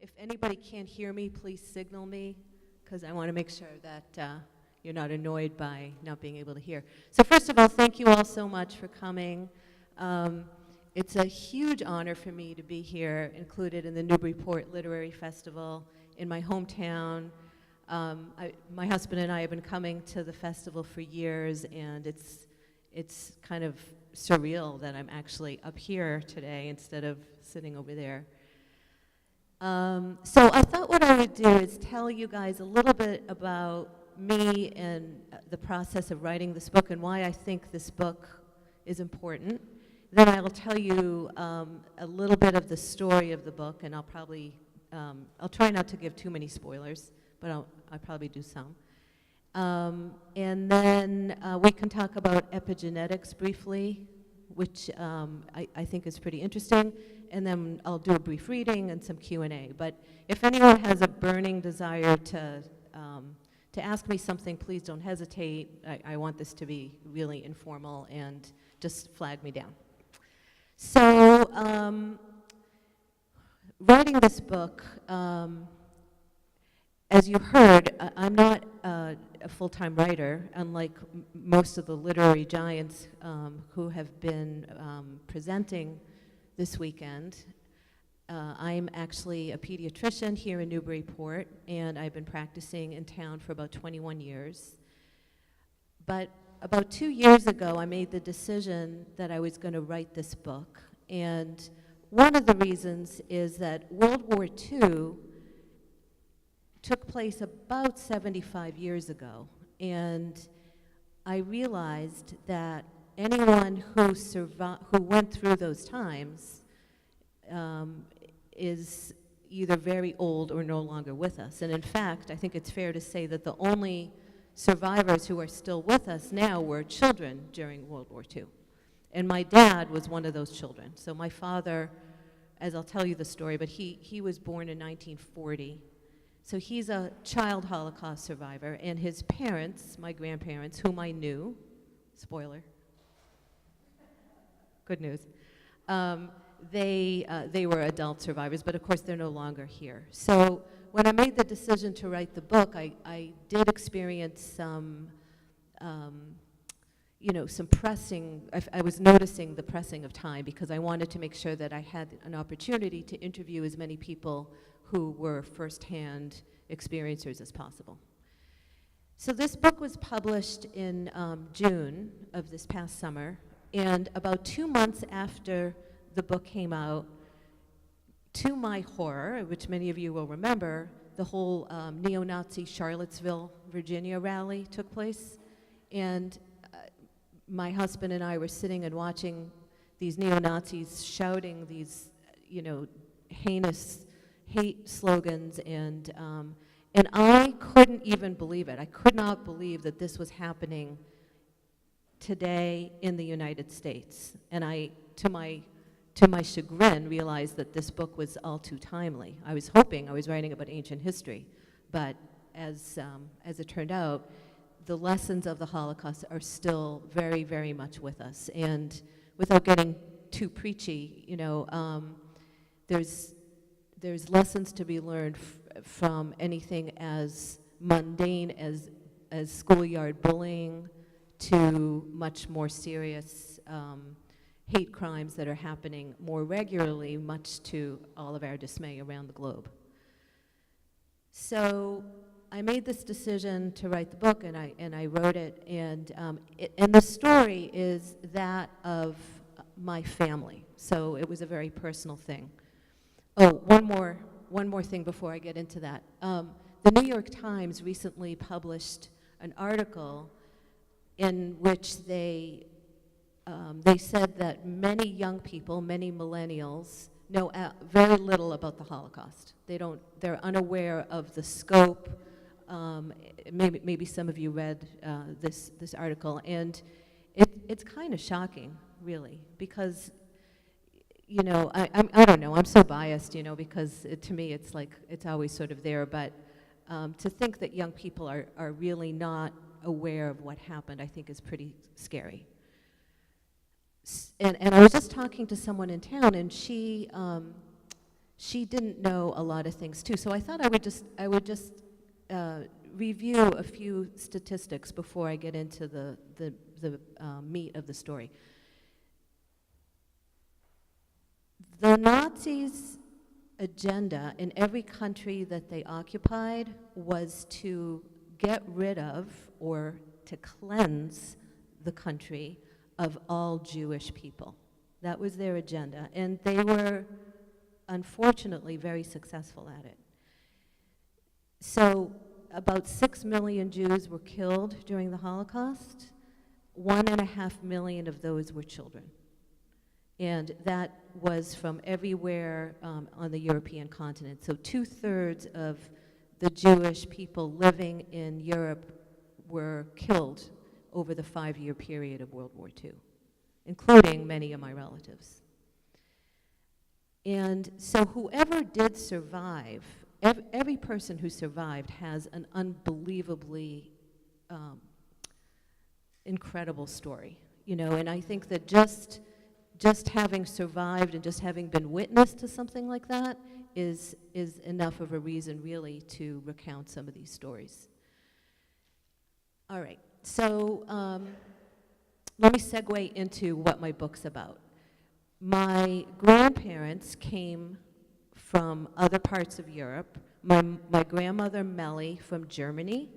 If anybody can't hear me, please signal me, because I want to make sure that you're not annoyed by not being able to hear. So first of all, thank you all so much for coming. It's a huge honor for me to be here, included in the Newburyport Literary Festival in my hometown. My husband and I have been coming to the festival for years, and it's kind of surreal that I'm actually up here today instead of sitting over there. So I thought what I would do is tell you guys a little bit about me and the process of writing this book and why I think this book is important. Then I will tell you a little bit of the story of the book, and I'll try not to give too many spoilers, but I'll probably do some. And then we can talk about epigenetics briefly, which I think is pretty interesting. And then I'll do a brief reading and some Q&A. But if anyone has a burning desire to ask me something, please don't hesitate. I want this to be really informal, and just flag me down. So writing this book, as you heard, I'm not a full-time writer, unlike most of the literary giants who have been presenting this weekend. I'm actually a pediatrician here in Newburyport, and I've been practicing in town for about 21 years. But about 2 years ago, I made the decision that I was going to write this book. And one of the reasons is that World War II took place about 75 years ago. And I realized that anyone who went through those times is either very old or no longer with us. And in fact, I think it's fair to say that the only survivors who are still with us now were children during World War II. And my dad was one of those children. So my father, as I'll tell you the story, but he was born in 1940. So he's a child Holocaust survivor, and his parents, my grandparents, whom I knew, spoiler, good news, they were adult survivors, but of course they're no longer here. So when I made the decision to write the book, I did experience some, some pressing. I was noticing the pressing of time because I wanted to make sure that I had an opportunity to interview as many people who were firsthand experiencers as possible. So this book was published in June of this past summer, and about 2 months after the book came out, to my horror, which many of you will remember, the whole neo-Nazi Charlottesville, Virginia rally took place. And my husband and I were sitting and watching these neo-Nazis shouting these, heinous hate slogans, and I couldn't even believe it. I could not believe that this was happening today in the United States. And I, to my chagrin, realized that this book was all too timely. I was hoping I was writing about ancient history, but as it turned out, the lessons of the Holocaust are still very, very much with us. And without getting too preachy, there's lessons to be learned from anything as mundane as schoolyard bullying to much more serious hate crimes that are happening more regularly, much to all of our dismay around the globe. So I made this decision to write the book, and I wrote it, and the story is that of my family. So it was a very personal thing. Oh, one more thing before I get into that. The New York Times recently published an article in which they said that many young people, many millennials, know very little about the Holocaust. They're unaware of the scope. Maybe some of you read this article, and it's kind of shocking, really, because I don't know, I'm so biased, because to me it's like it's always sort of there, but to think that young people are really not aware of what happened, I think is pretty scary. And I was just talking to someone in town, and she she didn't know a lot of things too. So I thought I would just review a few statistics before I get into the meat of the story. The Nazis' agenda in every country that they occupied was to get rid of or to cleanse the country of all Jewish people. That was their agenda, and they were unfortunately very successful at it. So about 6 million Jews were killed during the Holocaust. 1.5 million of those were children. And that was from everywhere on the European continent. So 2/3 of the Jewish people living in Europe were killed over the 5-year period of World War II, including many of my relatives. And so whoever did survive, every person who survived has an unbelievably incredible story, you know, and I think that just having survived and just having been witness to something like that is enough of a reason really to recount some of these stories. All right, so let me segue into what my book's about. My grandparents came from other parts of Europe. My grandmother Melly from Germany,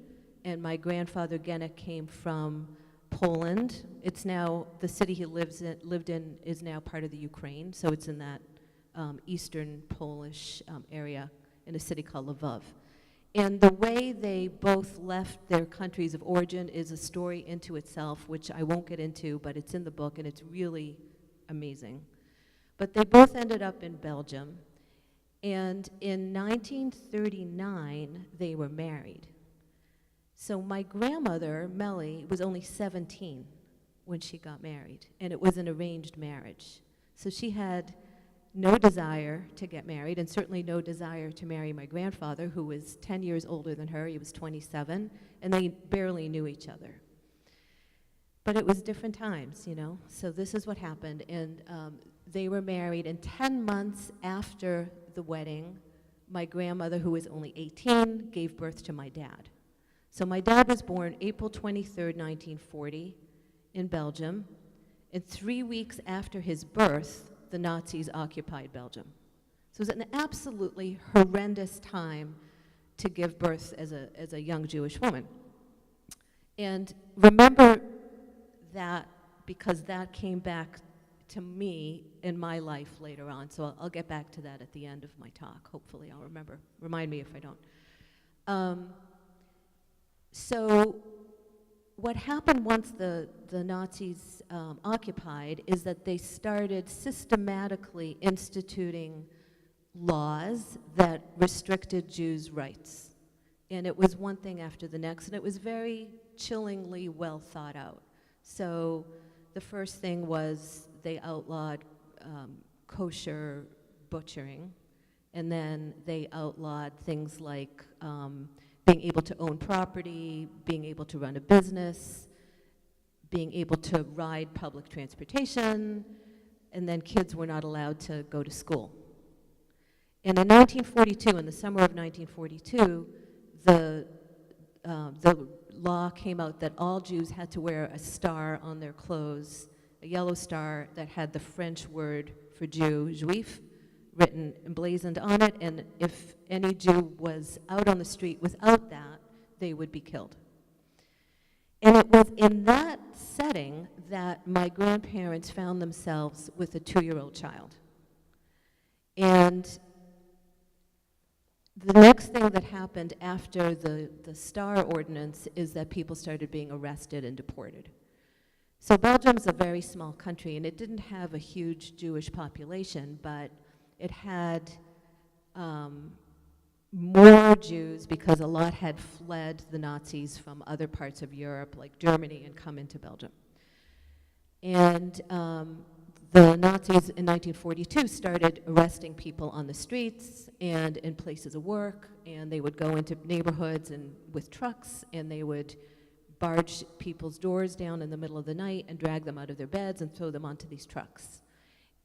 and my grandfather Genek came from Poland. It's now, the city he lived in is now part of the Ukraine, so it's in that eastern Polish area in a city called Lvov. And the way they both left their countries of origin is a story into itself, which I won't get into, but it's in the book, and it's really amazing. But they both ended up in Belgium, and in 1939, they were married. So my grandmother, Melly, was only 17 when she got married, and it was an arranged marriage. So she had no desire to get married, and certainly no desire to marry my grandfather, who was 10 years older than her. He was 27, and they barely knew each other. But it was different times, you know, so this is what happened, and they were married, and 10 months after the wedding, my grandmother, who was only 18, gave birth to my dad. So my dad was born April 23rd, 1940, in Belgium, and 3 weeks after his birth, the Nazis occupied Belgium. So it was an absolutely horrendous time to give birth as a young Jewish woman. And remember that, because that came back to me in my life later on. So I'll get back to that at the end of my talk. Hopefully I'll remember. Remind me if I don't. So what happened once the Nazis occupied is that they started systematically instituting laws that restricted Jews' rights. And it was one thing after the next, and it was very chillingly well thought out. So the first thing was they outlawed kosher butchering, and then they outlawed things like being able to own property, being able to run a business, being able to ride public transportation, and then kids were not allowed to go to school. And in 1942, in the summer of 1942, the law came out that all Jews had to wear a star on their clothes, a yellow star that had the French word for Jew, juif, written, emblazoned on it, and if any Jew was out on the street without that, they would be killed. And it was in that setting that my grandparents found themselves with a 2-year-old child. And the next thing that happened after the Star Ordinance is that people started being arrested and deported. So Belgium's a very small country, and it didn't have a huge Jewish population, but it had more Jews because a lot had fled the Nazis from other parts of Europe, like Germany, and come into Belgium. And the Nazis in 1942 started arresting people on the streets and in places of work, and they would go into neighborhoods and with trucks, and they would barge people's doors down in the middle of the night and drag them out of their beds and throw them onto these trucks.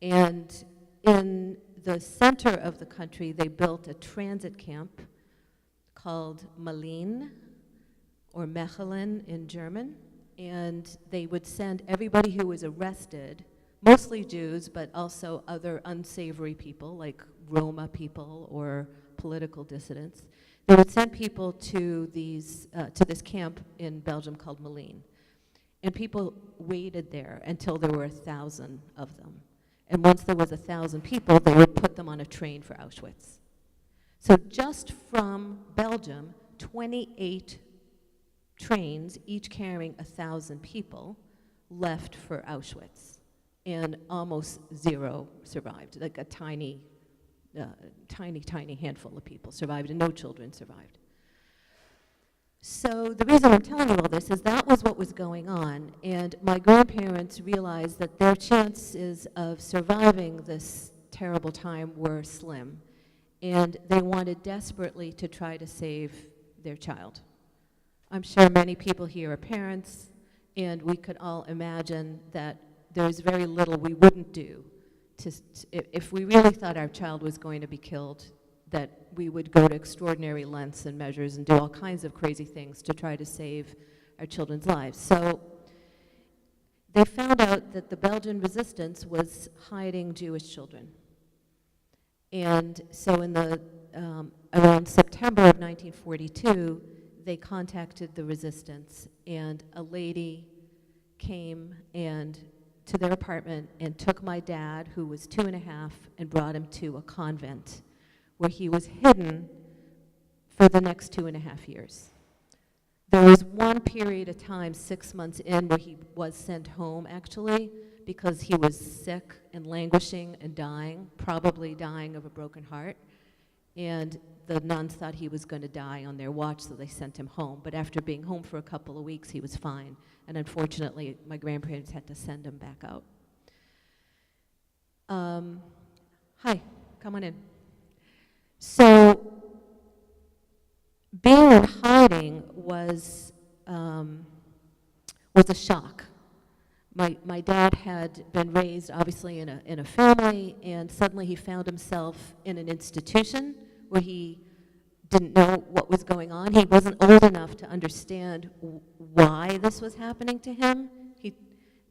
And in the center of the country, they built a transit camp called Malin, or Mechelen in German, and they would send everybody who was arrested, mostly Jews, but also other unsavory people, like Roma people or political dissidents. They would send people to this camp in Belgium called Malin. And people waited there until there were 1,000 of them. And once there was 1,000 people, they would put them on a train for Auschwitz. So just from Belgium, 28 trains, each carrying 1,000 people, left for Auschwitz. And almost zero survived, like a tiny handful of people survived, and no children survived. So the reason I'm telling you all this is that was what was going on, and my grandparents realized that their chances of surviving this terrible time were slim, and they wanted desperately to try to save their child. I'm sure many people here are parents, and we could all imagine that there's very little we wouldn't do if we really thought our child was going to be killed, that we would go to extraordinary lengths and measures and do all kinds of crazy things to try to save our children's lives. So they found out that the Belgian resistance was hiding Jewish children. And so in around September of 1942, they contacted the resistance, and a lady came to their apartment and took my dad, who was 2.5, and brought him to a convent where he was hidden for the next 2.5 years. There was one period of time, 6 months in, where he was sent home, actually, because he was sick and languishing and dying, probably dying of a broken heart. And the nuns thought he was going to die on their watch, so they sent him home. But after being home for a couple of weeks, he was fine. And unfortunately, my grandparents had to send him back out. Hi, come on in. So being in hiding was a shock. My dad had been raised, obviously, in a family, and suddenly he found himself in an institution where he didn't know what was going on. He wasn't old enough to understand why this was happening to him. He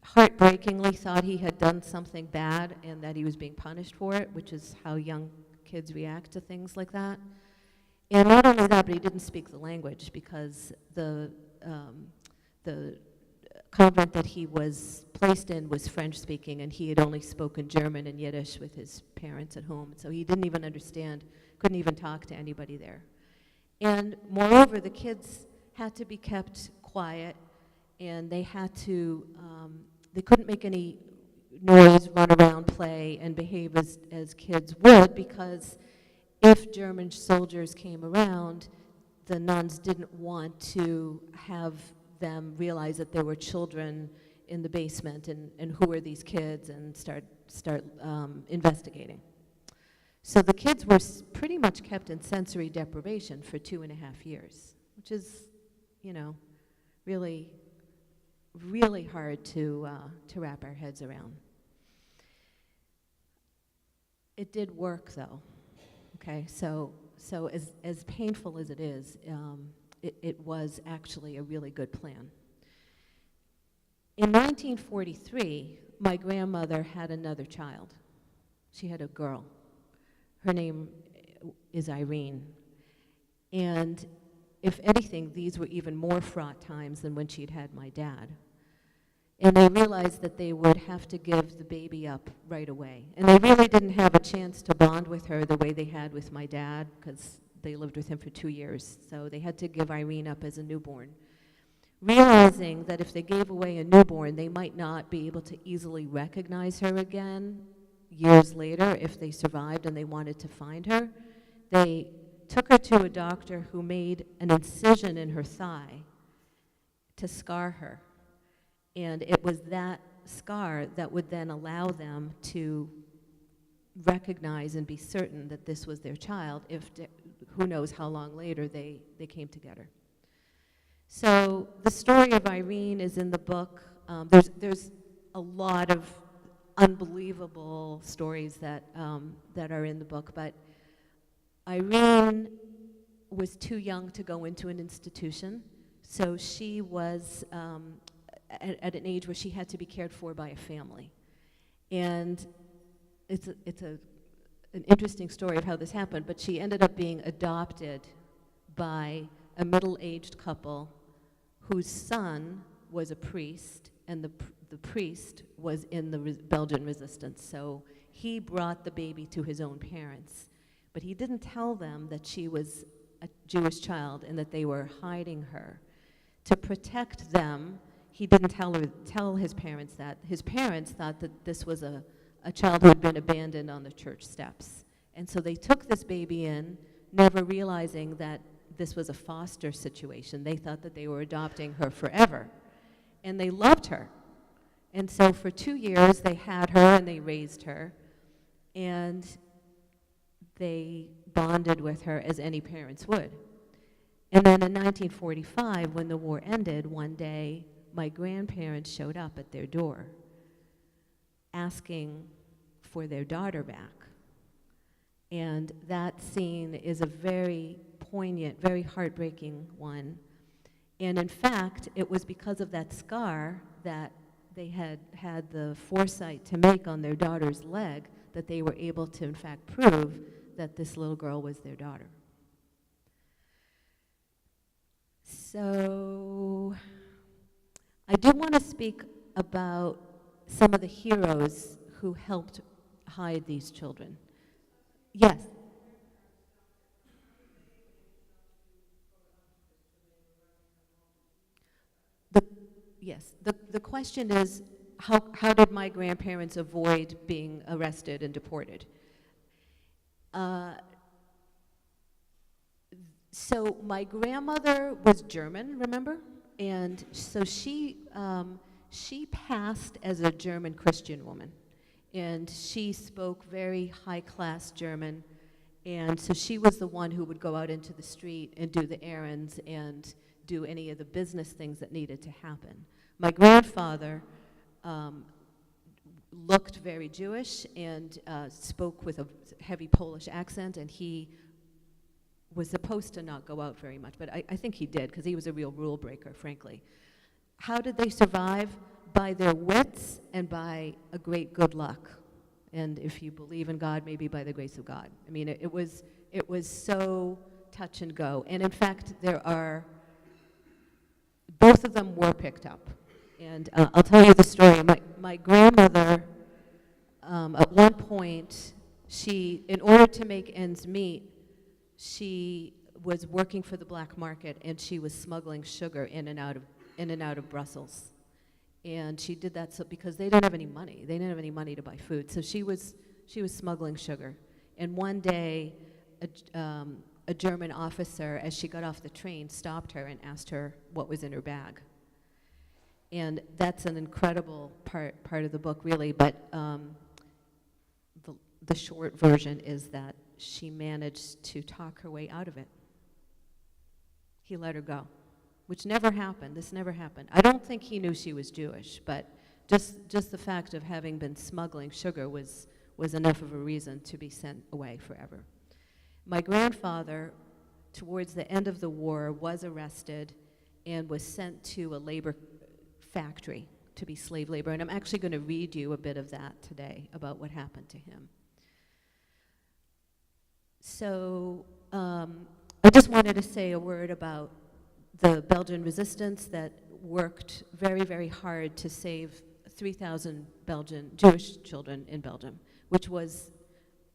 heartbreakingly thought he had done something bad and that he was being punished for it, which is how young kids react to things like that. And not only that, but he didn't speak the language because the convent that he was placed in was French-speaking, and he had only spoken German and Yiddish with his parents at home. So he didn't even understand, couldn't even talk to anybody there. And moreover, the kids had to be kept quiet, and they had to, they couldn't make any noise, run around, play, and behave as kids would, because if German soldiers came around, the nuns didn't want to have them realize that there were children in the basement and who were these kids, and start investigating. So the kids were pretty much kept in sensory deprivation for 2.5 years, which is, really, really hard to wrap our heads around. It did work, though. Okay, so as painful as it is, it was actually a really good plan. In 1943, my grandmother had another child. She had a girl. Her name is Irene. And if anything, these were even more fraught times than when she'd had my dad. And they realized that they would have to give the baby up right away. And they really didn't have a chance to bond with her the way they had with my dad, because they lived with him for 2 years. So they had to give Irene up as a newborn, realizing that if they gave away a newborn, they might not be able to easily recognize her again years later if they survived and they wanted to find her. They took her to a doctor who made an incision in her thigh to scar her. And it was that scar that would then allow them to recognize and be certain that this was their child, if who knows how long later they came to get her. So the story of Irene is in the book. There's a lot of unbelievable stories that, that are in the book. But Irene was too young to go into an institution, so she was at an age where she had to be cared for by a family. And it's an interesting story of how this happened, but she ended up being adopted by a middle-aged couple whose son was a priest, and the priest was in the Belgian resistance. So he brought the baby to his own parents, but he didn't tell them that she was a Jewish child and that they were hiding her. To protect them, he didn't tell his parents that. His parents thought that this was a child who had been abandoned on the church steps. And so they took this baby in, never realizing that this was a foster situation. They thought that they were adopting her forever. And they loved her. And so for 2 years, they had her and they raised her. And they bonded with her as any parents would. And then in 1945, when the war ended, one day, my grandparents showed up at their door asking for their daughter back. And that scene is a very poignant, very heartbreaking one. And in fact, it was because of that scar that they had the foresight to make on their daughter's leg that they were able to, in fact, prove that this little girl was their daughter. So I do want to speak about some of the heroes who helped hide these children. Yes. The question is, how did my grandparents avoid being arrested and deported? So my grandmother was German, remember? And so she passed as a German Christian woman. And she spoke very high-class German. And so she was the one who would go out into the street and do the errands and do any of the business things that needed to happen. My grandfather looked very Jewish and spoke with a heavy Polish accent, and he was supposed to not go out very much, but I think he did, because he was a real rule breaker, frankly. How did they survive? By their wits and by a great good luck. And if you believe in God, maybe by the grace of God. I mean, it was so touch and go. And in fact, both of them were picked up. And I'll tell you the story. My grandmother, at one point, in order to make ends meet, she was working for the black market, and she was smuggling sugar in and out of Brussels. And she did that because they didn't have any money. They didn't have any money to buy food. So she was smuggling sugar. And one day, a German officer, as she got off the train, stopped her and asked her what was in her bag. And that's an incredible part of the book, really. But the short version is that she managed to talk her way out of it. He let her go, which never happened. This never happened. I don't think he knew she was Jewish, but just the fact of having been smuggling sugar was enough of a reason to be sent away forever. My grandfather, towards the end of the war, was arrested and was sent to a labor factory to be slave labor. And I'm actually going to read you a bit of that today about what happened to him. So I just wanted to say a word about the Belgian resistance that worked very, very hard to save 3,000 Jewish children in Belgium, which was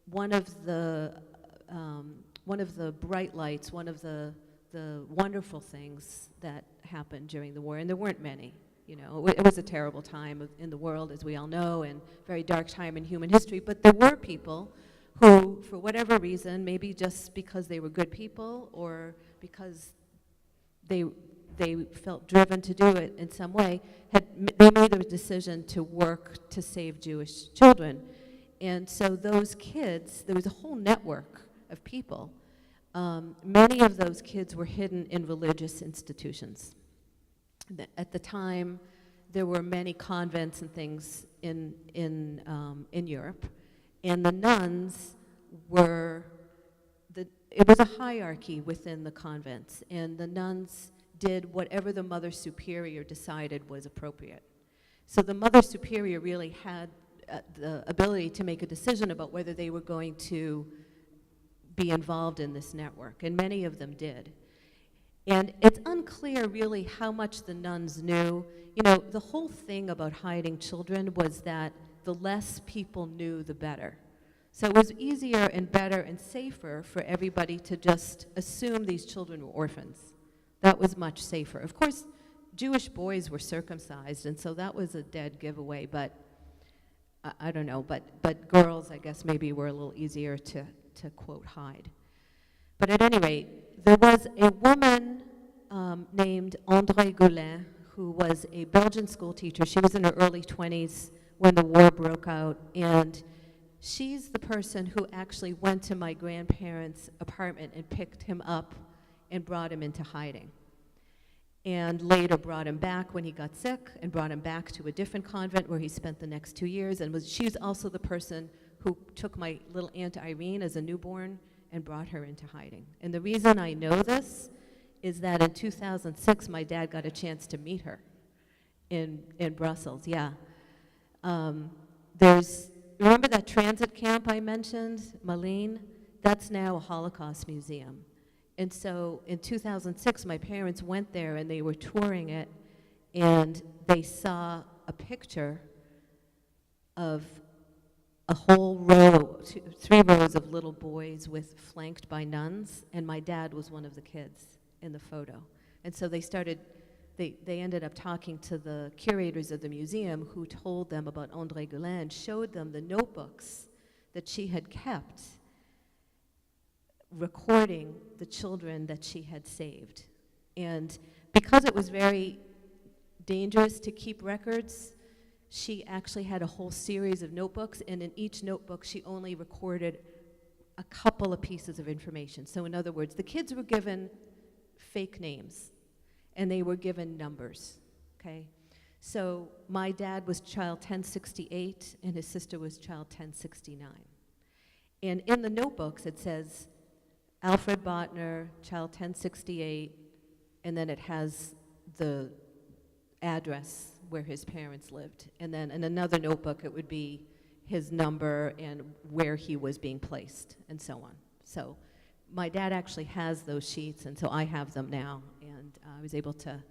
one of the bright lights, one of the wonderful things that happened during the war, and there weren't many. You know, it was a terrible time in the world, as we all know, and very dark time in human history, but there were people who, for whatever reason, maybe just because they were good people or because they felt driven to do it in some way, they made a decision to work to save Jewish children. And so those kids, there was a whole network of people. Many of those kids were hidden in religious institutions. At the time, there were many convents and things in Europe, and the nuns were, it was a hierarchy within the convents, and the nuns did whatever the Mother Superior decided was appropriate. So the Mother Superior really had the ability to make a decision about whether they were going to be involved in this network, and many of them did. And it's unclear really how much the nuns knew. You know, the whole thing about hiding children was that the less people knew, the better. So it was easier and better and safer for everybody to just assume these children were orphans. That was much safer. Of course, Jewish boys were circumcised, and so that was a dead giveaway, but I don't know, but girls, I guess, maybe were a little easier to quote, hide. But at any rate, there was a woman named André Goulin, who was a Belgian school teacher. She was in her early 20s when the war broke out, and she's the person who actually went to my grandparents' apartment and picked him up and brought him into hiding. And later brought him back when he got sick and brought him back to a different convent where he spent the next 2 years. And she's also the person who took my little Aunt Irene as a newborn and brought her into hiding. And the reason I know this is that in 2006, my dad got a chance to meet her in Brussels, yeah. Remember that transit camp I mentioned, Malines? That's now a Holocaust museum. And so in 2006, my parents went there and they were touring it, and they saw a picture of a whole row, 3 rows of little boys flanked by nuns, and my dad was one of the kids in the photo. And so they ended up talking to the curators of the museum, who told them about André Goulin and showed them the notebooks that she had kept recording the children that she had saved. And because it was very dangerous to keep records, she actually had a whole series of notebooks, and in each notebook she only recorded a couple of pieces of information. So in other words, the kids were given fake names, and they were given numbers, okay? So my dad was child 1068, and his sister was child 1069. And in the notebooks it says, Alfred Bottner, child 1068, and then it has the address where his parents lived. And then in another notebook, it would be his number and where he was being placed, and so on. So my dad actually has those sheets, and so I have them now. And I was able to,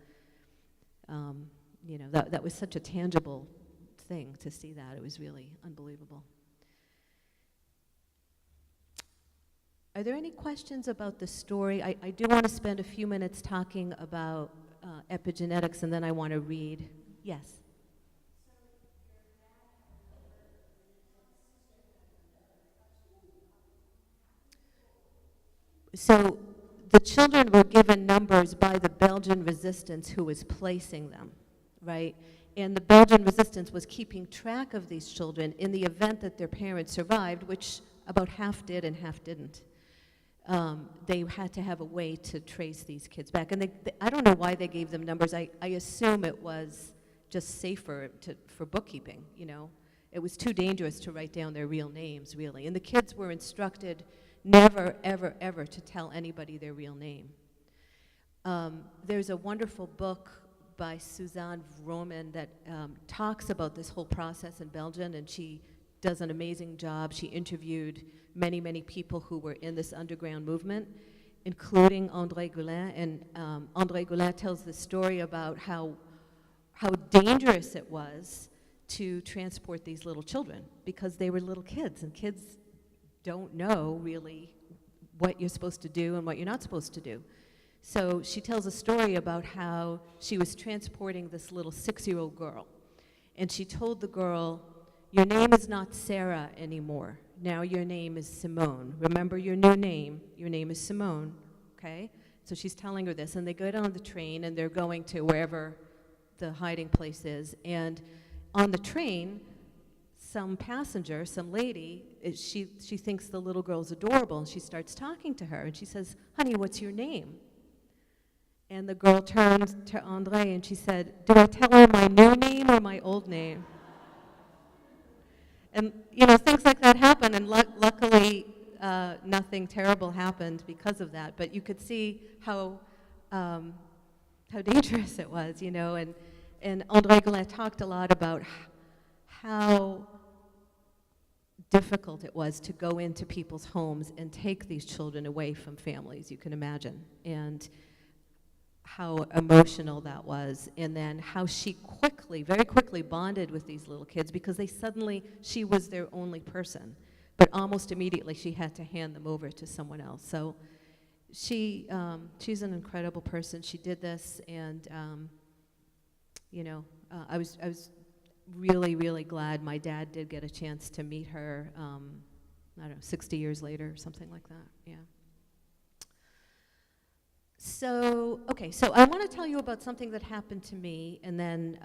you know, that was such a tangible thing to see that. It was really unbelievable. Are there any questions about the story? I do want to spend a few minutes talking about epigenetics, and then I want to read. Yes? So the children were given numbers by the Belgian resistance who was placing them, right? And the Belgian resistance was keeping track of these children in the event that their parents survived, which about half did and half didn't. They had to have a way to trace these kids back. And I don't know why they gave them numbers. I assume it was just safer for bookkeeping, you know. It was too dangerous to write down their real names, really. And the kids were instructed never, ever, ever to tell anybody their real name. There's a wonderful book by Suzanne Vroman that talks about this whole process in Belgium, and she does an amazing job. She interviewed many, many people who were in this underground movement, including André Goulin. And André Goulin tells the story about how dangerous it was to transport these little children, because they were little kids, and kids don't know really what you're supposed to do and what you're not supposed to do. So she tells a story about how she was transporting this little 6-year-old girl, and she told the girl, "Your name is not Sarah anymore. Now your name is Simone. Remember your new name. Your name is Simone," okay? So she's telling her this, and they go down the train, and they're going to wherever the hiding place is. And on the train, some passenger, some lady, she thinks the little girl's adorable, and she starts talking to her, and she says, "Honey, what's your name?" And the girl turned to Andre and she said, "Do I tell her my new name or my old name?" And, things like that happen, and luckily nothing terrible happened because of that. But you could see how dangerous it was, and André Goulet talked a lot about how difficult it was to go into people's homes and take these children away from families, you can imagine, and how emotional that was, and then how she very quickly bonded with these little kids because she was their only person, but almost immediately she had to hand them over to someone else. So she's an incredible person. She did this, and I was really, really glad my dad did get a chance to meet her, I don't know, 60 years later or something like that, yeah. So I want to tell you about something that happened to me, and then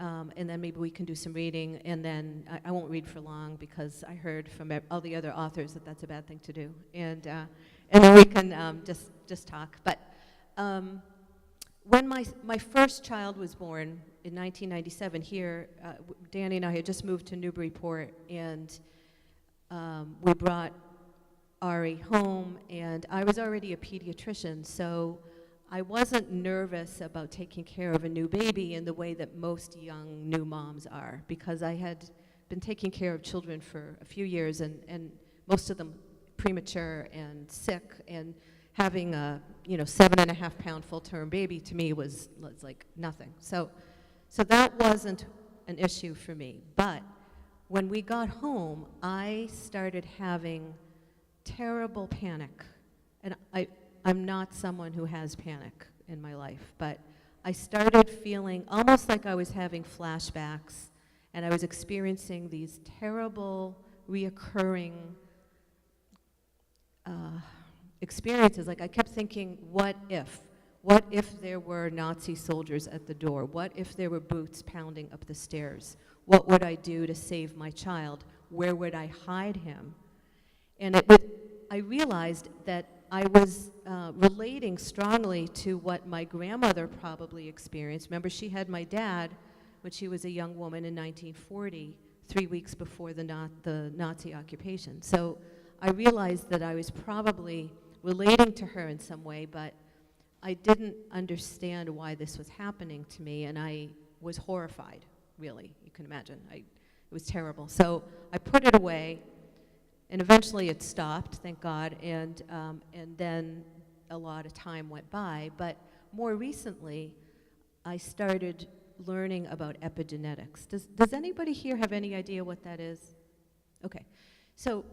maybe we can do some reading, and then I won't read for long because I heard from all the other authors that that's a bad thing to do, and then we can just talk. But when my first child was born in 1997 here, Danny and I had just moved to Newburyport, and we brought Ari home, and I was already a pediatrician, so I wasn't nervous about taking care of a new baby in the way that most young new moms are, because I had been taking care of children for a few years, and most of them premature and sick, and having a 7.5-pound full-term baby to me was like nothing. So that wasn't an issue for me. But when we got home, I started having terrible panic, and I'm not someone who has panic in my life, but I started feeling almost like I was having flashbacks, and I was experiencing these terrible, reoccurring experiences. Like I kept thinking, what if? What if there were Nazi soldiers at the door? What if there were boots pounding up the stairs? What would I do to save my child? Where would I hide him? And I realized that I was relating strongly to what my grandmother probably experienced. Remember, she had my dad when she was a young woman in 1940, 3 weeks before the Nazi occupation. So I realized that I was probably relating to her in some way, but I didn't understand why this was happening to me, and I was horrified, really. You can imagine. It was terrible. So I put it away. And eventually it stopped, thank God, and then a lot of time went by. But more recently, I started learning about epigenetics. Does anybody here have any idea what that is? Okay, so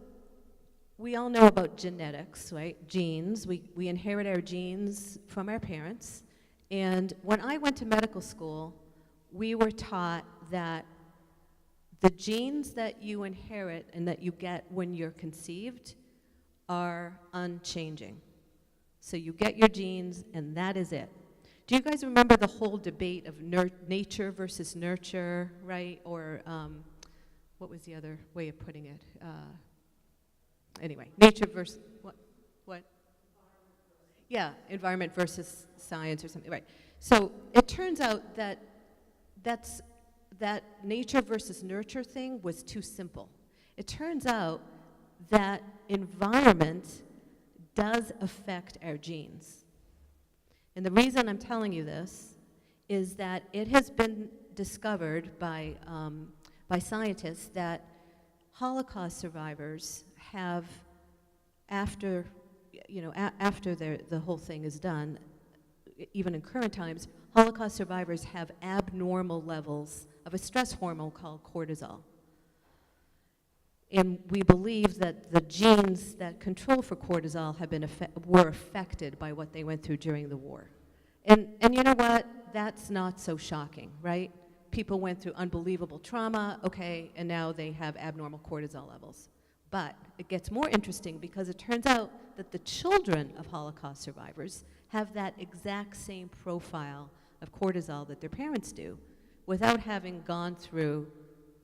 we all know about genetics, right? Genes. We inherit our genes from our parents. And when I went to medical school, we were taught that the genes that you inherit and that you get when you're conceived are unchanging. So you get your genes, and that is it. Do you guys remember the whole debate of nature versus nurture, right? Or what was the other way of putting it? Anyway, nature versus, what? Yeah, environment versus science or something, right. So it turns out that that nature versus nurture thing was too simple. It turns out that environment does affect our genes. And the reason I'm telling you this is that it has been discovered by scientists that Holocaust survivors have, after the whole thing is done, even in current times, Holocaust survivors have abnormal levels of a stress hormone called cortisol. And we believe that the genes that control for cortisol were affected by what they went through during the war. And you know what? That's not so shocking, right? People went through unbelievable trauma, okay, and now they have abnormal cortisol levels. But it gets more interesting because it turns out that the children of Holocaust survivors have that exact same profile of cortisol that their parents do without having gone through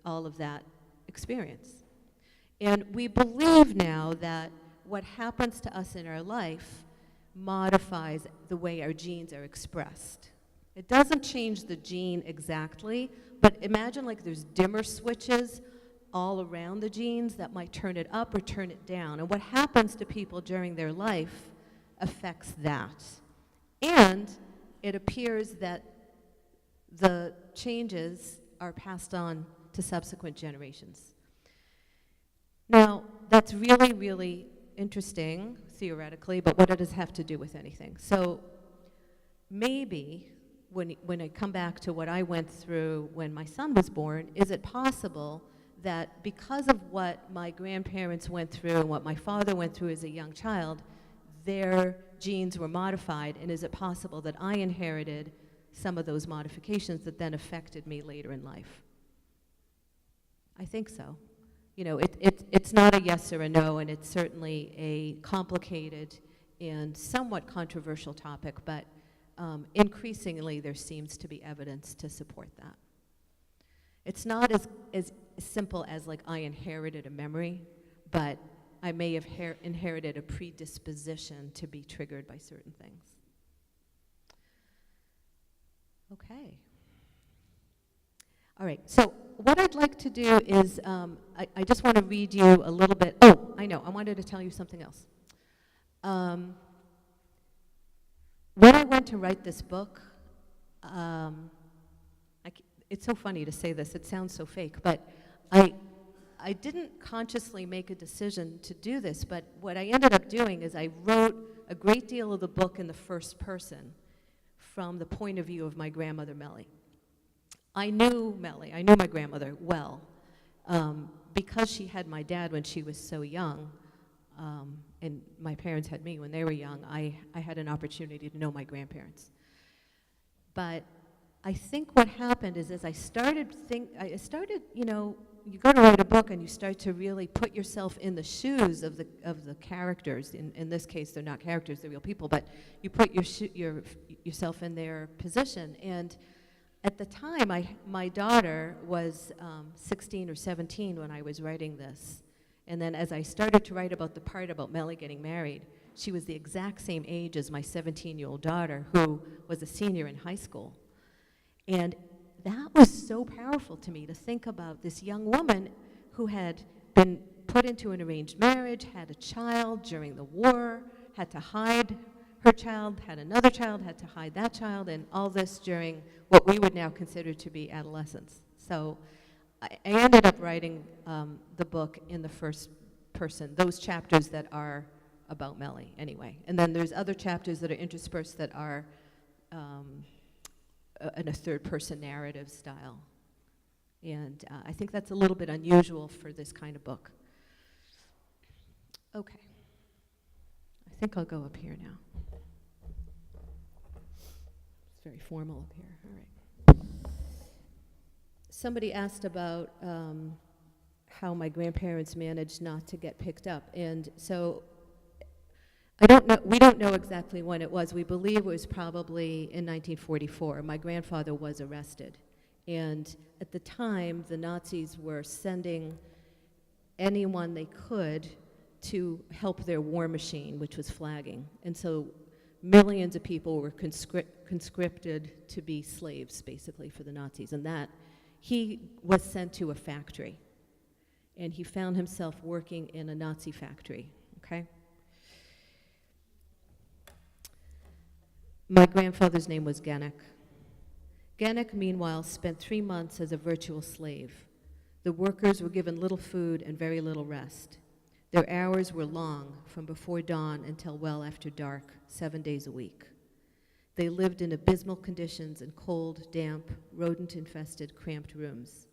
all of that experience. And we believe now that what happens to us in our life, modifies the way our genes are expressed. It doesn't change the gene exactly, but imagine like there's dimmer switches all around the genes that might turn it up or turn it down. And what happens to people during their life affects that. And it appears that the changes are passed on to subsequent generations. Now, that's really, really interesting, theoretically, but what does it have to do with anything? So maybe when I come back to what I went through when my son was born, is it possible that because of what my grandparents went through and what my father went through as a young child, their genes were modified, and is it possible that I inherited some of those modifications that then affected me later in life? I think so. You know, it's not a yes or a no, and it's certainly a complicated and somewhat controversial topic, but increasingly there seems to be evidence to support that. It's not as simple as like I inherited a memory, but I may have inherited a predisposition to be triggered by certain things. Okay. All right, so what I'd like to do is, I just want to read you a little bit. Oh, I know, I wanted to tell you something else. When I went to write this book, it's so funny to say this, it sounds so fake, but I didn't consciously make a decision to do this, but what I ended up doing is I wrote a great deal of the book in the first person from the point of view of my grandmother, Melly. I knew Melly, I knew my grandmother well, because she had my dad when she was so young, and my parents had me when they were young, I had an opportunity to know my grandparents. But I think what happened is as I started, you know, you go to write a book and you start to really put yourself in the shoes of the characters. In this case, they're not characters, they're real people, but you put yourself in their position. And at the time, my daughter was 16 or 17 when I was writing this. And then as I started to write about the part about Melly getting married, she was the exact same age as my 17-year-old daughter, who was a senior in high school. And that was so powerful to me, to think about this young woman who had been put into an arranged marriage, had a child during the war, had to hide her child, had another child, had to hide that child, and all this during what we would now consider to be adolescence. So I ended up writing the book in the first person, those chapters that are about Melly anyway. And then there's other chapters that are interspersed that are in a third-person narrative style. And I think that's a little bit unusual for this kind of book. Okay. I think I'll go up here now. It's very formal up here. All right. Somebody asked about how my grandparents managed not to get picked up. And so we don't know exactly when it was. We believe it was probably in 1944. My grandfather was arrested. And at the time, the Nazis were sending anyone they could to help their war machine, which was flagging. And so millions of people were conscripted to be slaves, basically, for the Nazis. And that, he was sent to a factory. And he found himself working in a Nazi factory, okay? My grandfather's name was Genek. Genek, meanwhile, spent 3 months as a virtual slave. The workers were given little food and very little rest. Their hours were long, from before dawn until well after dark, 7 days a week. They lived in abysmal conditions in cold, damp, rodent-infested, cramped rooms.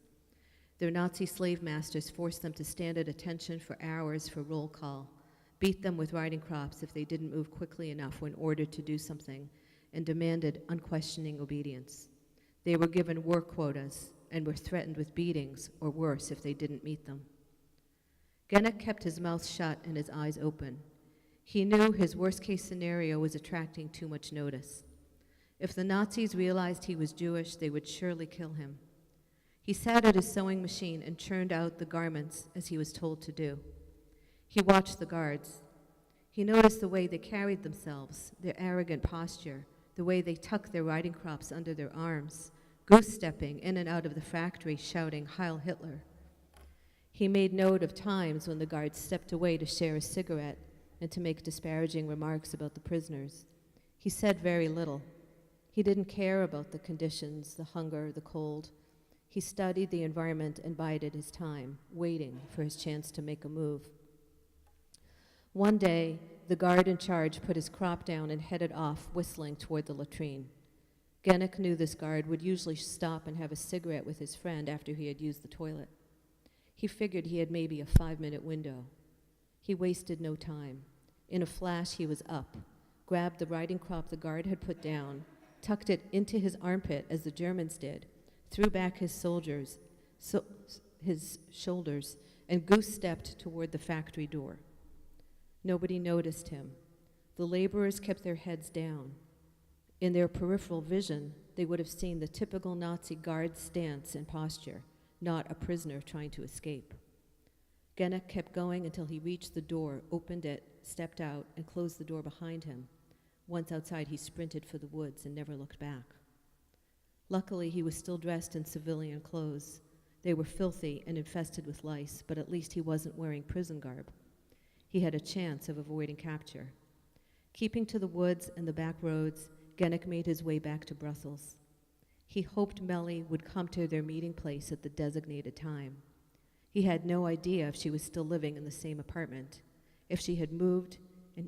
Their Nazi slave masters forced them to stand at attention for hours for roll call, beat them with riding crops if they didn't move quickly enough when ordered to do something, and demanded unquestioning obedience. They were given work quotas and were threatened with beatings, or worse, if they didn't meet them. Genek kept his mouth shut and his eyes open. He knew his worst-case scenario was attracting too much notice. If the Nazis realized he was Jewish, they would surely kill him. He sat at his sewing machine and churned out the garments as he was told to do. He watched the guards. He noticed the way they carried themselves, their arrogant posture, the way they tucked their riding crops under their arms, goose-stepping in and out of the factory shouting Heil Hitler. He made note of times when the guards stepped away to share a cigarette and to make disparaging remarks about the prisoners. He said very little. He didn't care about the conditions, the hunger, the cold. He studied the environment and bided his time, waiting for his chance to make a move. One day, the guard in charge put his crop down and headed off, whistling toward the latrine. Genick knew this guard would usually stop and have a cigarette with his friend after he had used the toilet. He figured he had maybe a 5-minute window. He wasted no time. In a flash, he was up, grabbed the riding crop the guard had put down, tucked it into his armpit as the Germans did, threw back his shoulders, and goose-stepped toward the factory door. Nobody noticed him. The laborers kept their heads down. In their peripheral vision, they would have seen the typical Nazi guard's stance and posture, not a prisoner trying to escape. Genick kept going until he reached the door, opened it, stepped out, and closed the door behind him. Once outside, he sprinted for the woods and never looked back. Luckily, he was still dressed in civilian clothes. They were filthy and infested with lice, but at least he wasn't wearing prison garb. He had a chance of avoiding capture. Keeping to the woods and the back roads, Genick made his way back to Brussels. He hoped Melly would come to their meeting place at the designated time. He had no idea if she was still living in the same apartment. If she had moved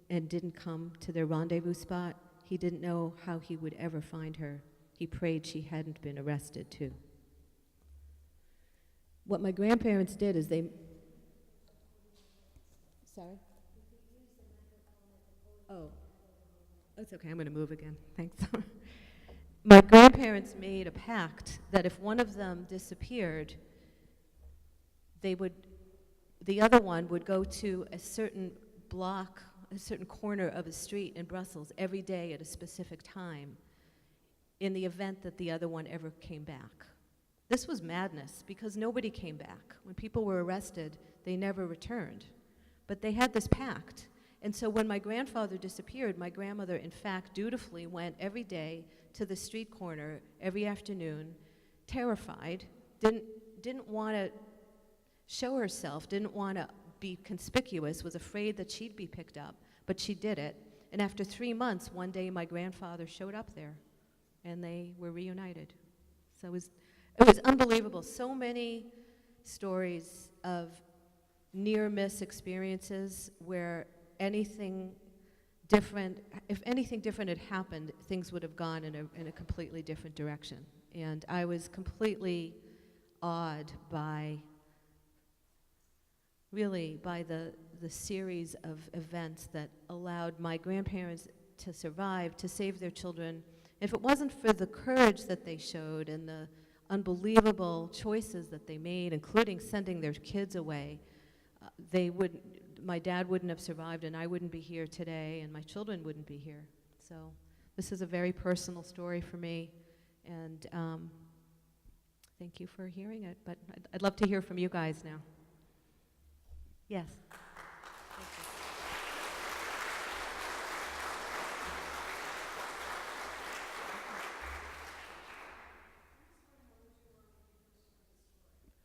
and didn't come to their rendezvous spot, he didn't know how he would ever find her. He prayed she hadn't been arrested, too. What my grandparents did is they... Sorry? Oh, that's okay. I'm going to move again. Thanks. My grandparents made a pact that if one of them disappeared, the other one would go to a certain block, a certain corner of a street in Brussels every day at a specific time in the event that the other one ever came back. This was madness because nobody came back. When people were arrested, they never returned. But they had this pact. And so when my grandfather disappeared, my grandmother, in fact, dutifully went every day to the street corner every afternoon, terrified, didn't want to show herself, didn't want to be conspicuous, was afraid that she'd be picked up, but she did it. And after 3 months, one day my grandfather showed up there, and they were reunited. So it was unbelievable. So many stories of near-miss experiences where anything different, if anything different had happened, things would have gone in a completely different direction. And I was completely awed by, really, by the series of events that allowed my grandparents to survive, to save their children. If it wasn't for the courage that they showed and the unbelievable choices that they made, including sending their kids away, my dad wouldn't have survived, and I wouldn't be here today, and my children wouldn't be here. So this is a very personal story for me, and thank you for hearing it. But I'd love to hear from you guys now. Yes.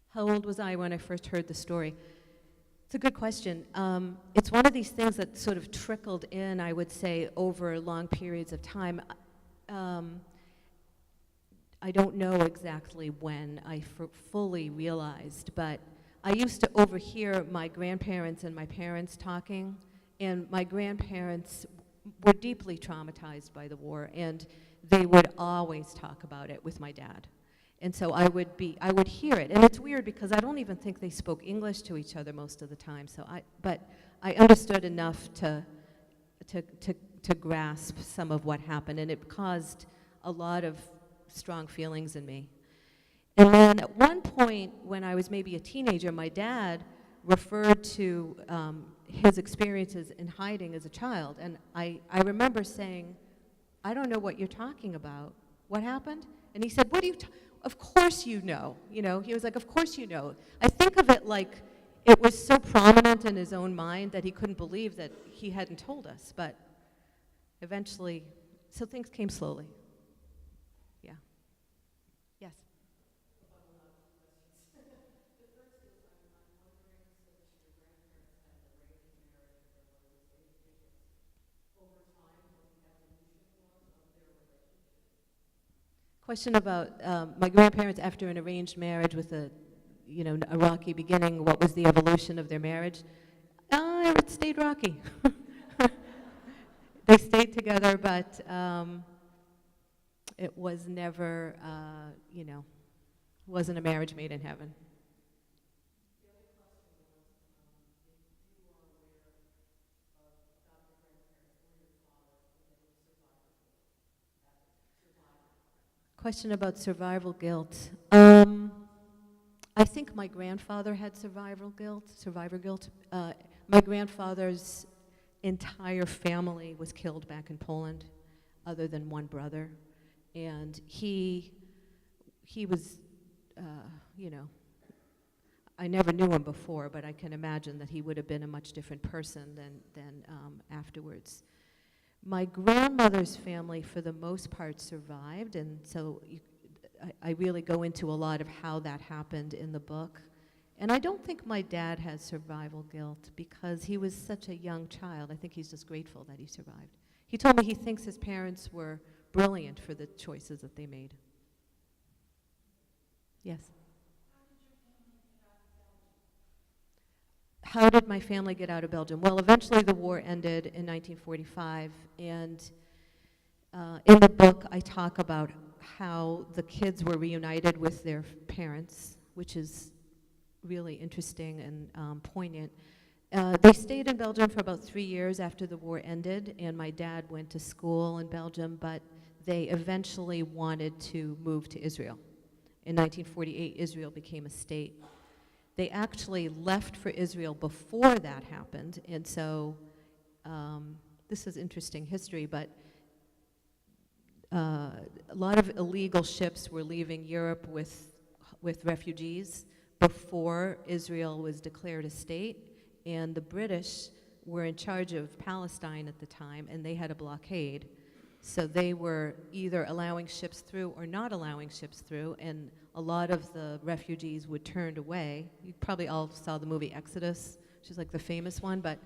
How old was I when I first heard the story? It's a good question. It's one of these things that sort of trickled in, I would say, over long periods of time. I don't know exactly when I fully realized, but I used to overhear my grandparents and my parents talking, and my grandparents were deeply traumatized by the war, and they would always talk about it with my dad. And so I would hear it, and it's weird because I don't even think they spoke English to each other most of the time. But I understood enough to grasp some of what happened, and it caused a lot of strong feelings in me. And then at one point, when I was maybe a teenager, my dad referred to his experiences in hiding as a child, and I remember saying, "I don't know what you're talking about. What happened?" And he said, "What do you?" Of course you know. You know, he was like, "Of course you know." I think of it like it was so prominent in his own mind that he couldn't believe that he hadn't told us, but eventually, so things came slowly. Yeah. Yes. Question about my grandparents after an arranged marriage with a rocky beginning. What was the evolution of their marriage? It stayed rocky. They stayed together, but it was never, wasn't a marriage made in heaven. Question about survival guilt. I think my grandfather had survivor guilt. My grandfather's entire family was killed back in Poland, other than one brother. And he was, I never knew him before, but I can imagine that he would have been a much different person than afterwards. My grandmother's family, for the most part, survived, and so I really go into a lot of how that happened in the book. And I don't think my dad has survival guilt because he was such a young child. I think he's just grateful that he survived. He told me he thinks his parents were brilliant for the choices that they made. Yes? How did my family get out of Belgium? Well, eventually the war ended in 1945, and in the book I talk about how the kids were reunited with their parents, which is really interesting and poignant. They stayed in Belgium for about 3 years after the war ended, and my dad went to school in Belgium, but they eventually wanted to move to Israel. In 1948, Israel became a state. They actually left for Israel before that happened, and so this is interesting history, but a lot of illegal ships were leaving Europe with refugees before Israel was declared a state, and the British were in charge of Palestine at the time, and they had a blockade. So they were either allowing ships through or not allowing ships through, and a lot of the refugees would turn away. You probably all saw the movie Exodus, which is like the famous one, but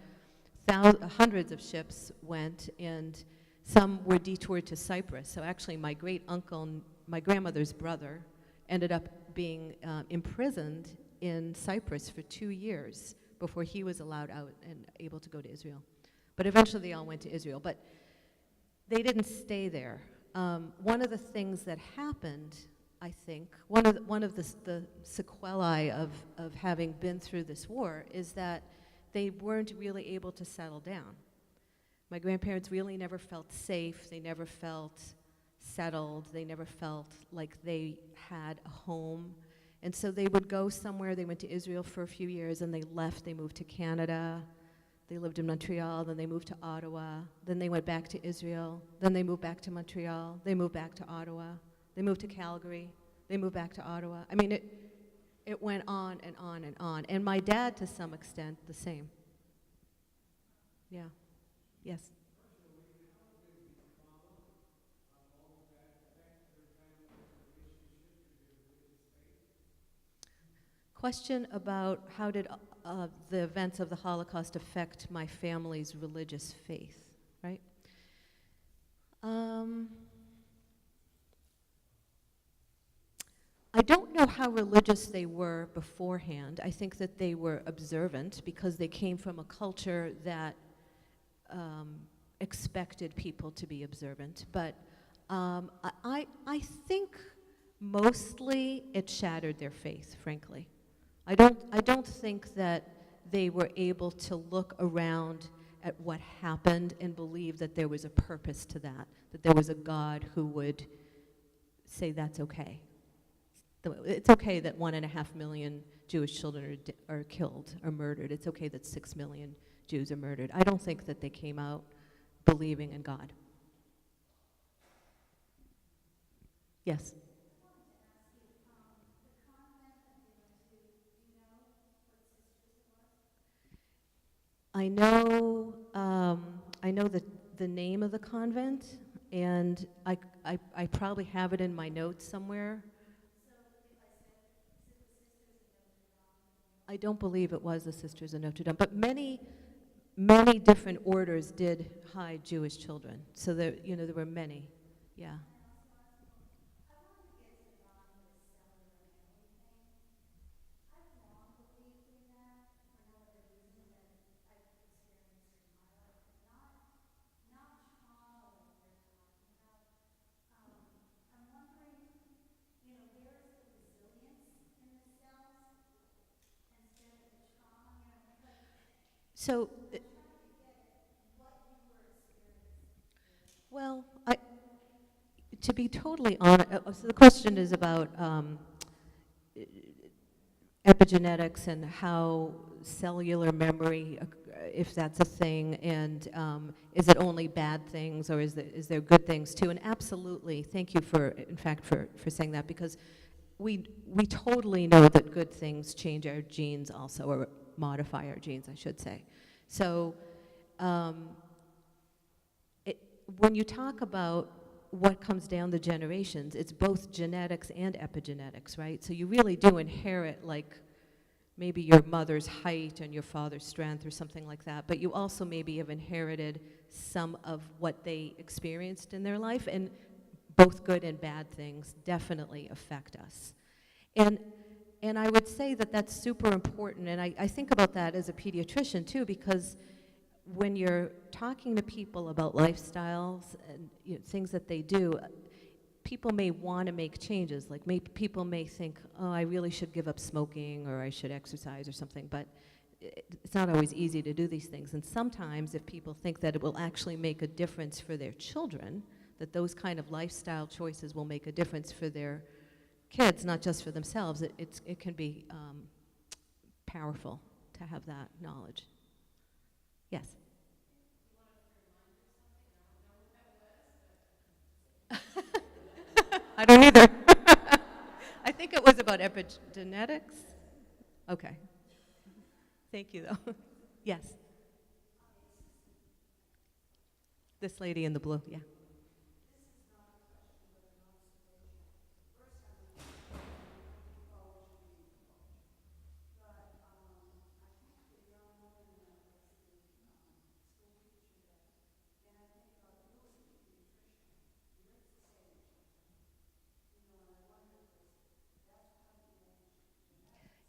hundreds of ships went, and some were detoured to Cyprus. So actually my great uncle, my grandmother's brother, ended up being imprisoned in Cyprus for 2 years before he was allowed out and able to go to Israel. But eventually they all went to Israel. But they didn't stay there. One of the things that happened, I think, one of the sequelae of having been through this war is that they weren't really able to settle down. My grandparents really never felt safe. They never felt settled. They never felt like they had a home. And so they would go somewhere. They went to Israel for a few years, and they left. They moved to Canada. They lived in Montreal, then they moved to Ottawa, then they went back to Israel, then they moved back to Montreal, they moved back to Ottawa, they moved to Calgary, they moved back to Ottawa. I mean, it went on and on and on. And my dad, to some extent, the same. Yeah. Yes. Question about how did the events of the Holocaust affect my family's religious faith, right? I don't know how religious they were beforehand. I think that they were observant because they came from a culture that expected people to be observant. But I think mostly it shattered their faith, frankly. I don't think that they were able to look around at what happened and believe that there was a purpose to that there was a God who would say that's okay. It's okay that 1.5 million Jewish children are killed or murdered. It's okay that 6 million Jews are murdered. I don't think that they came out believing in God. Yes? I know the name of the convent, and I probably have it in my notes somewhere. I don't believe it was the Sisters of Notre Dame, but many different orders did hide Jewish children. So there were many. Yeah. So, well, to be totally honest, so the question is about epigenetics and how cellular memory, if that's a thing, and is it only bad things, or is there good things too? And absolutely, thank you in fact, for saying that, because we totally know that good things change our genes also, or modify our genes, I should say. So when you talk about what comes down the generations, it's both genetics and epigenetics, right? So you really do inherit, like, maybe your mother's height and your father's strength or something like that, but you also maybe have inherited some of what they experienced in their life, and both good and bad things definitely affect us. And I would say that that's super important, and I think about that as a pediatrician too, because when you're talking to people about lifestyles and things that they do, people may want to make changes. Like people may think, oh, I really should give up smoking, or I should exercise or something, but it's not always easy to do these things. And sometimes if people think that it will actually make a difference for their children, that those kind of lifestyle choices will make a difference for their kids, not just for themselves, it can be powerful to have that knowledge. Yes? I don't either. I think it was about epigenetics. Okay. Thank you, though. Yes? This lady in the blue, yeah.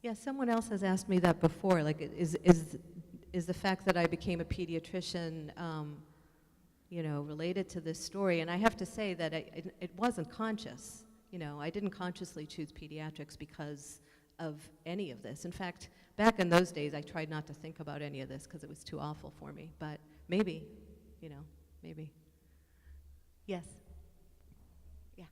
Yeah, someone else has asked me that before. Like, is the fact that I became a pediatrician, related to this story? And I have to say that it wasn't conscious. I didn't consciously choose pediatrics because of any of this. In fact, back in those days, I tried not to think about any of this because it was too awful for me. But maybe, maybe. Yes. Yeah.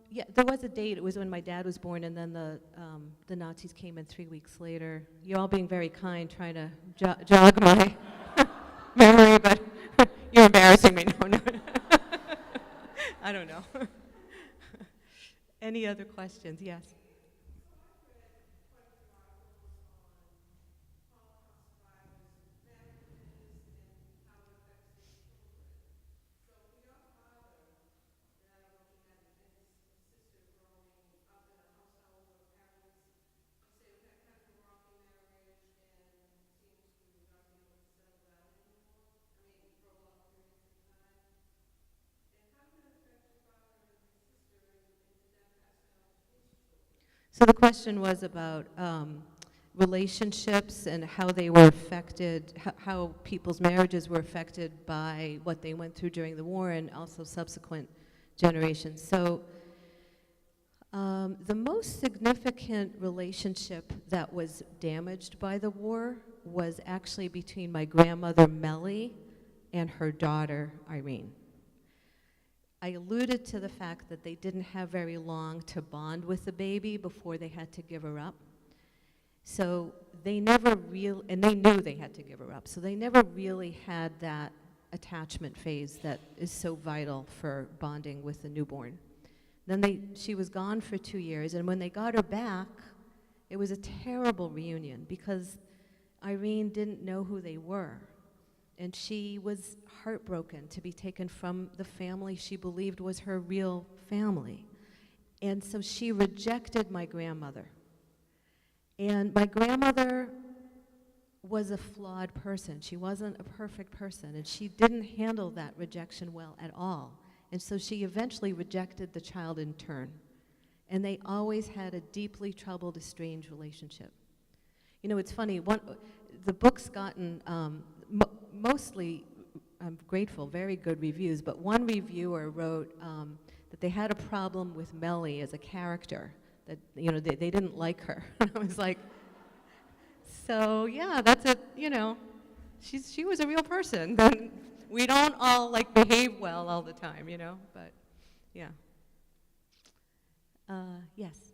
Yeah, there was a date. It was when my dad was born, and then the Nazis came in 3 weeks later. You're all being very kind, trying to jog my memory, but you're embarrassing me. No. I don't know. Any other questions? Yes. So the question was about relationships and how they were affected, how people's marriages were affected by what they went through during the war, and also subsequent generations. So the most significant relationship that was damaged by the war was actually between my grandmother Mellie and her daughter Irene. I alluded to the fact that they didn't have very long to bond with the baby before they had to give her up. So they never and they knew they had to give her up, so they never really had that attachment phase that is so vital for bonding with the newborn. She was gone for 2 years, and when they got her back, it was a terrible reunion because Irene didn't know who they were. And she was heartbroken to be taken from the family she believed was her real family. And so she rejected my grandmother. And my grandmother was a flawed person. She wasn't a perfect person, and she didn't handle that rejection well at all. And so she eventually rejected the child in turn. And they always had a deeply troubled, estranged relationship. You know, it's funny, the book's gotten mostly, I'm grateful, very good reviews, but one reviewer wrote that they had a problem with Mellie as a character, that, you know, they didn't like her. I was like, so yeah, that's it, you know, she was a real person. Then we don't all like behave well all the time, you know, but yeah. Yes.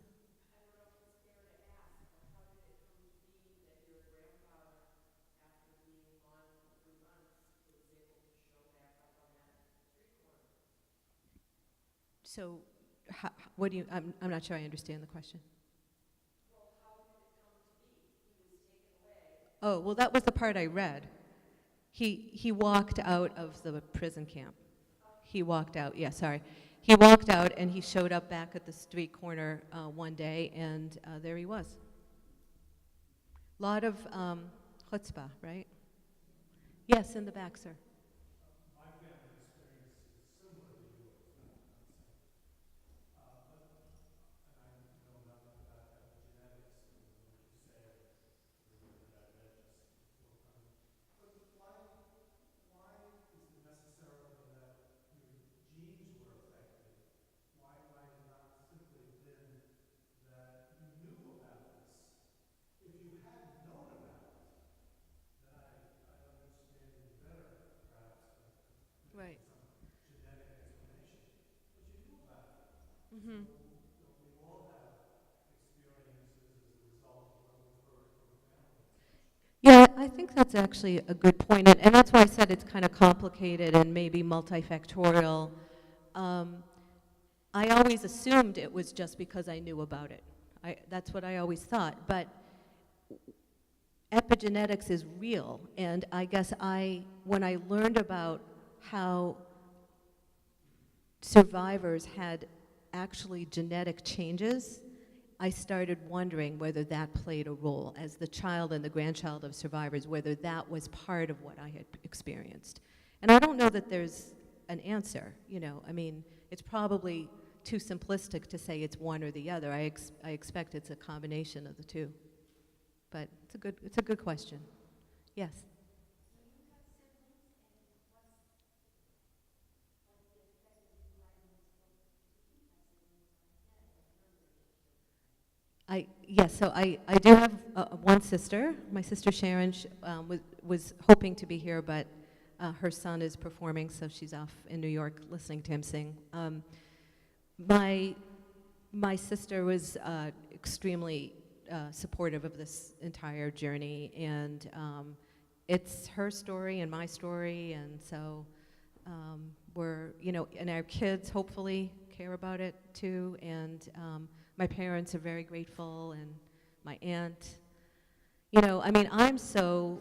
So, what do you? I'm not sure I understand the question. Oh, well, that was the part I read. He walked out of the prison camp. He walked out. Yeah, sorry. He walked out and he showed up back at the street corner one day, and there he was. Lot of chutzpah, right? Yes, in the back, sir. My family experience is similar to yours, not the same. And I know nothing about epigenetics, other than what you say, that I read just before coming. But why is it necessarily that your genes were affected? Why might it not simply have been that you knew about this? If you hadn't known about it, then I'd understand you better, perhaps, Right. some genetic explanation. But you knew about it. Mm-hmm. So don't we all have experiences as a result of what we've heard from the family and such? Yeah, I think that's actually a good point, and that's why I said it's kind of complicated and maybe multifactorial. I always assumed it was just because I knew about it. That's what I always thought, but epigenetics is real, and I guess when I learned about how survivors had actually genetic changes, I started wondering whether that played a role as the child and the grandchild of survivors, whether that was part of what I had experienced. And I don't know that there's an answer, you know. I mean, it's probably too simplistic to say it's one or the other. I expect it's a combination of the two. But it's a good question. Yes? Yes, so I do have one sister. My sister Sharon was hoping to be here, but her son is performing, so she's off in New York listening to him sing. My sister was extremely supportive of this entire journey, and it's her story and my story, and so we're, you know, and our kids hopefully care about it too, and my parents are very grateful, and my aunt. You know, I mean, I'm so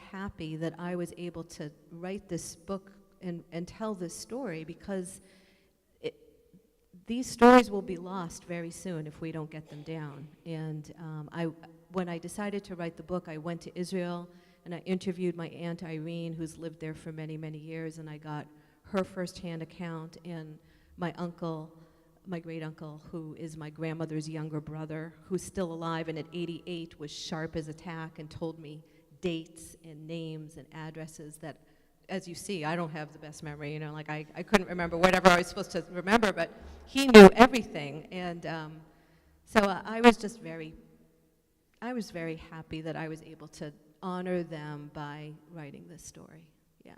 happy that I was able to write this book and tell this story, because these stories will be lost very soon if we don't get them down. And when I decided to write the book, I went to Israel and I interviewed my Aunt Irene, who's lived there for many, many years, and I got her firsthand account, and my uncle, my great uncle, who is my grandmother's younger brother, who's still alive and at 88 was sharp as a tack and told me dates and names and addresses that, as you see, I don't have the best memory, you know, like I couldn't remember whatever I was supposed to remember, but he knew everything. And so I was very happy that I was able to honor them by writing this story. Yeah.